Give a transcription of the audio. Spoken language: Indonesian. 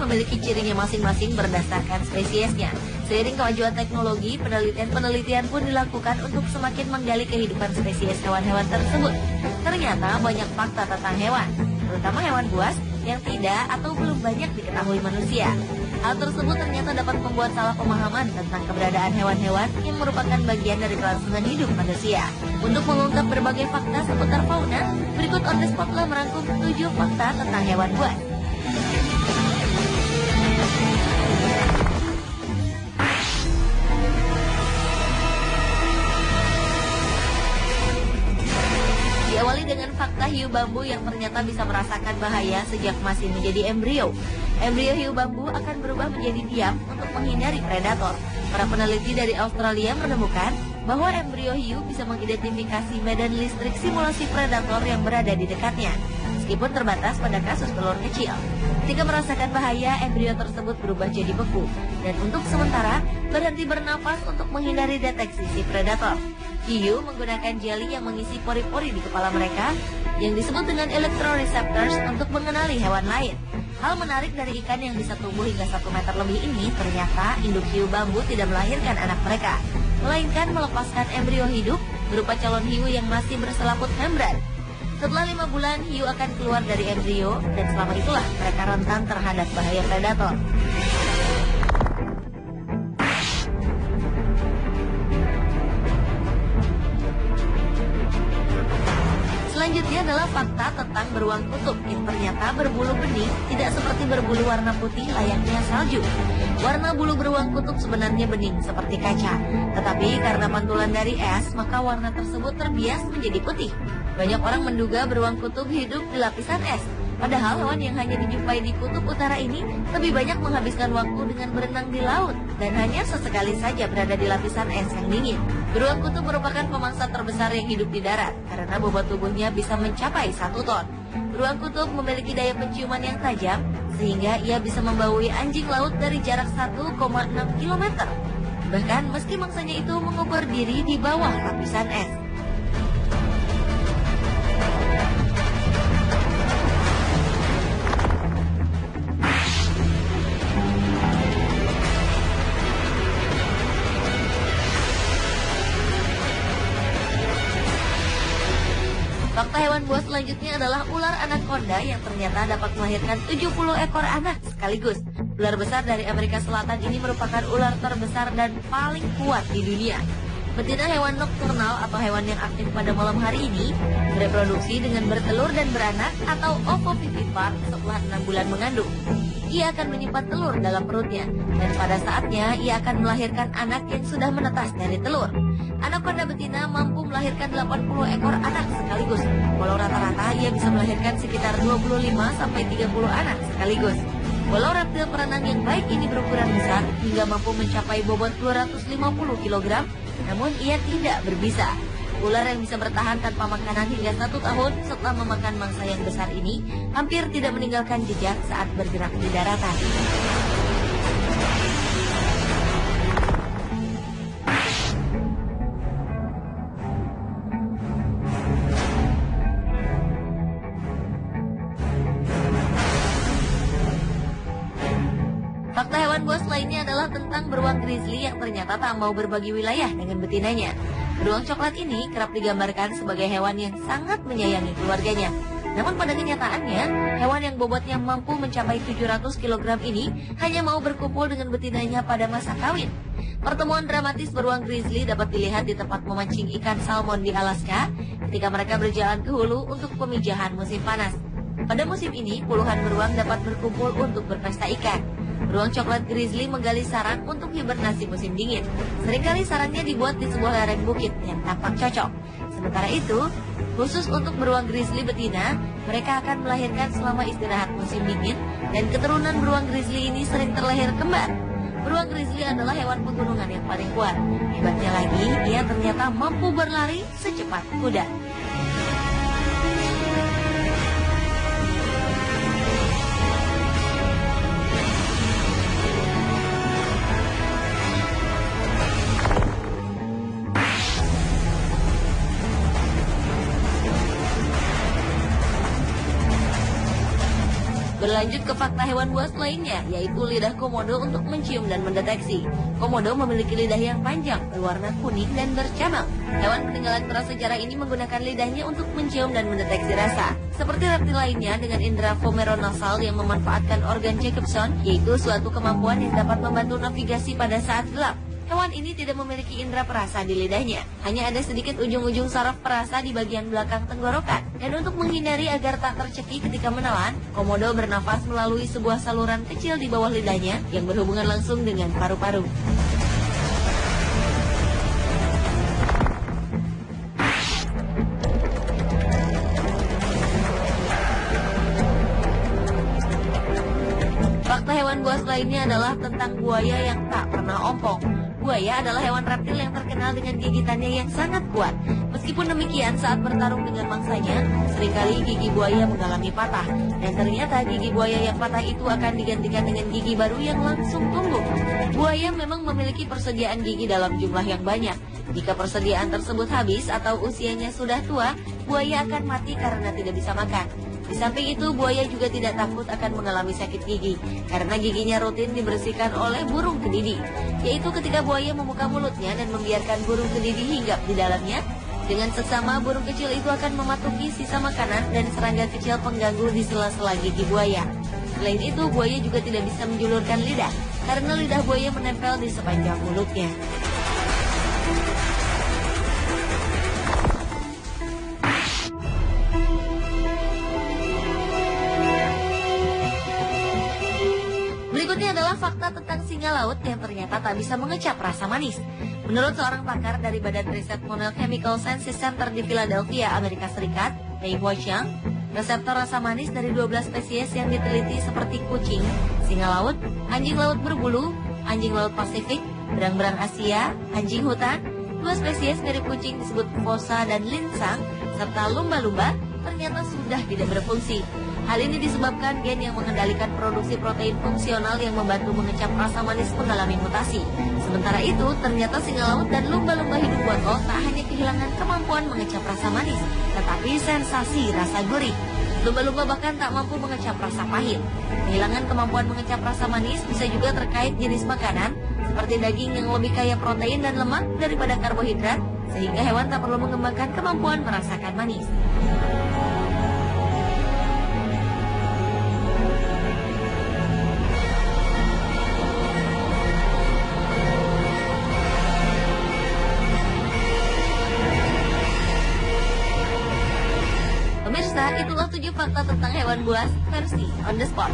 memiliki cirinya masing-masing berdasarkan spesiesnya. Seiring kemajuan teknologi, penelitian pun dilakukan untuk semakin menggali kehidupan spesies hewan-hewan tersebut. Ternyata banyak fakta tentang hewan, terutama hewan buas, yang tidak atau belum banyak diketahui manusia. Hal tersebut ternyata dapat membuat salah pemahaman tentang keberadaan hewan-hewan yang merupakan bagian dari kelangsungan hidup manusia. Untuk mengungkap berbagai fakta seputar fauna, berikut On The Spot telah merangkum 7 fakta tentang hewan buas. Diawali dengan fakta hiu bambu yang ternyata bisa merasakan bahaya sejak masih menjadi embrio. Embrio hiu bambu akan berubah menjadi diam untuk menghindari predator. Para peneliti dari Australia menemukan bahwa embrio hiu bisa mengidentifikasi medan listrik simulasi predator yang berada di dekatnya, meskipun terbatas pada kasus telur kecil. Ketika merasakan bahaya, embrio tersebut berubah jadi beku, dan untuk sementara berhenti bernafas untuk menghindari deteksi si predator. Hiu menggunakan jeli yang mengisi pori-pori di kepala mereka yang disebut dengan electroreceptors untuk mengenali hewan lain. Hal menarik dari ikan yang bisa tumbuh hingga 1 meter lebih ini, ternyata induk hiu bambu tidak melahirkan anak mereka, melainkan melepaskan embrio hidup berupa calon hiu yang masih berselaput membran. Setelah 5 bulan, hiu akan keluar dari embrio, dan selama itulah mereka rentan terhadap bahaya predator. Selanjutnya adalah fakta tentang beruang kutub yang ternyata berbulu bening, tidak seperti berbulu warna putih layaknya salju. Warna bulu beruang kutub sebenarnya bening seperti kaca, tetapi karena pantulan dari es, maka warna tersebut terbias menjadi putih. Banyak orang menduga beruang kutub hidup di lapisan es, padahal hewan yang hanya dijumpai di kutub utara ini lebih banyak menghabiskan waktu dengan berenang di laut dan hanya sesekali saja berada di lapisan es yang dingin. Beruang kutub merupakan pemangsa terbesar yang hidup di darat karena bobot tubuhnya bisa mencapai 1 ton. Beruang kutub memiliki daya penciuman yang tajam sehingga ia bisa membaui anjing laut dari jarak 1,6 km. Bahkan meski mangsanya itu mengubur diri di bawah lapisan es. Fakta hewan buas selanjutnya adalah ular anaconda yang ternyata dapat melahirkan 70 ekor anak sekaligus. Ular besar dari Amerika Selatan ini merupakan ular terbesar dan paling kuat di dunia. Betina hewan nokturnal atau hewan yang aktif pada malam hari ini bereproduksi dengan bertelur dan beranak atau ovovivipar setelah 6 bulan mengandung. Ia akan menyimpan telur dalam perutnya, dan pada saatnya ia akan melahirkan anak yang sudah menetas dari telur. Anaconda betina mampu melahirkan 80 ekor anak sekaligus, walau rata-rata ia bisa melahirkan sekitar 25-30 anak sekaligus. Walau reptil perenang yang baik ini berukuran besar hingga mampu mencapai bobot 250 kg, namun ia tidak berbisa. Ular yang bisa bertahan tanpa makanan hingga 1 tahun setelah memakan mangsa yang besar ini hampir tidak meninggalkan jejak saat bergerak di daratan. Fakta hewan buas lainnya adalah tentang beruang grizzly yang ternyata tak mau berbagi wilayah dengan betinanya. Beruang coklat ini kerap digambarkan sebagai hewan yang sangat menyayangi keluarganya. Namun pada kenyataannya, hewan yang bobotnya mampu mencapai 700 kg ini hanya mau berkumpul dengan betinanya pada masa kawin. Pertemuan dramatis beruang grizzly dapat dilihat di tempat memancing ikan salmon di Alaska ketika mereka berjalan ke hulu untuk pemijahan musim panas. Pada musim ini, puluhan beruang dapat berkumpul untuk berpesta ikan. Beruang coklat grizzly menggali sarang untuk hibernasi musim dingin. Seringkali sarangnya dibuat di sebuah lereng bukit yang tampak cocok. Sementara itu, khusus untuk beruang grizzly betina, mereka akan melahirkan selama istirahat musim dingin, dan keturunan beruang grizzly ini sering terlahir kembar. Beruang grizzly adalah hewan pegunungan yang paling kuat. Hebatnya lagi, ia ternyata mampu berlari secepat kuda. Berlanjut ke fakta hewan buas lainnya, yaitu lidah komodo untuk mencium dan mendeteksi. Komodo memiliki lidah yang panjang, berwarna kuning dan bercabang. Hewan peninggalan prasejarah ini menggunakan lidahnya untuk mencium dan mendeteksi rasa. Seperti reptil lainnya dengan indera vomeronasal yang memanfaatkan organ Jacobson, yaitu suatu kemampuan yang dapat membantu navigasi pada saat gelap. Hewan ini tidak memiliki indera perasa di lidahnya. Hanya ada sedikit ujung-ujung saraf perasa di bagian belakang tenggorokan. Dan untuk menghindari agar tak tercekik ketika menelan, komodo bernafas melalui sebuah saluran kecil di bawah lidahnya yang berhubungan langsung dengan paru-paru. Fakta hewan buas lainnya adalah tentang buaya yang tak pernah ompong. Buaya adalah hewan reptil yang terkenal dengan gigitannya yang sangat kuat. Meskipun demikian, saat bertarung dengan mangsanya, seringkali gigi buaya mengalami patah. Dan ternyata gigi buaya yang patah itu akan digantikan dengan gigi baru yang langsung tumbuh. Buaya memang memiliki persediaan gigi dalam jumlah yang banyak. Jika persediaan tersebut habis atau usianya sudah tua, buaya akan mati karena tidak bisa makan. Di samping itu, buaya juga tidak takut akan mengalami sakit gigi, karena giginya rutin dibersihkan oleh burung kedidi. Yaitu ketika buaya membuka mulutnya dan membiarkan burung kedidi hinggap di dalamnya, dengan seksama burung kecil itu akan mematuki sisa makanan dan serangga kecil pengganggu di sela-sela gigi buaya. Selain itu, buaya juga tidak bisa menjulurkan lidah, karena lidah buaya menempel di sepanjang mulutnya. Berikutnya adalah fakta tentang singa laut yang ternyata tak bisa mengecap rasa manis. Menurut seorang pakar dari Badan Riset Monell Chemical Sciences Center di Philadelphia, Amerika Serikat, Dave Washang, reseptor rasa manis dari 12 spesies yang diteliti seperti kucing, singa laut, anjing laut berbulu, anjing laut Pasifik, berang-berang Asia, anjing hutan, 2 spesies mirip kucing disebut fossa dan linsang, serta lumba-lumba ternyata sudah tidak berfungsi. Hal ini disebabkan gen yang mengendalikan produksi protein fungsional yang membantu mengecap rasa manis mengalami mutasi. Sementara itu, ternyata singa laut dan lumba-lumba hidup botol tak hanya kehilangan kemampuan mengecap rasa manis, tetapi sensasi rasa gurih. Lumba-lumba bahkan tak mampu mengecap rasa pahit. Kehilangan kemampuan mengecap rasa manis bisa juga terkait jenis makanan, seperti daging yang lebih kaya protein dan lemak daripada karbohidrat, sehingga hewan tak perlu mengembangkan kemampuan merasakan manis. Pemirsa, itulah 7 fakta tentang hewan buas versi on the spot.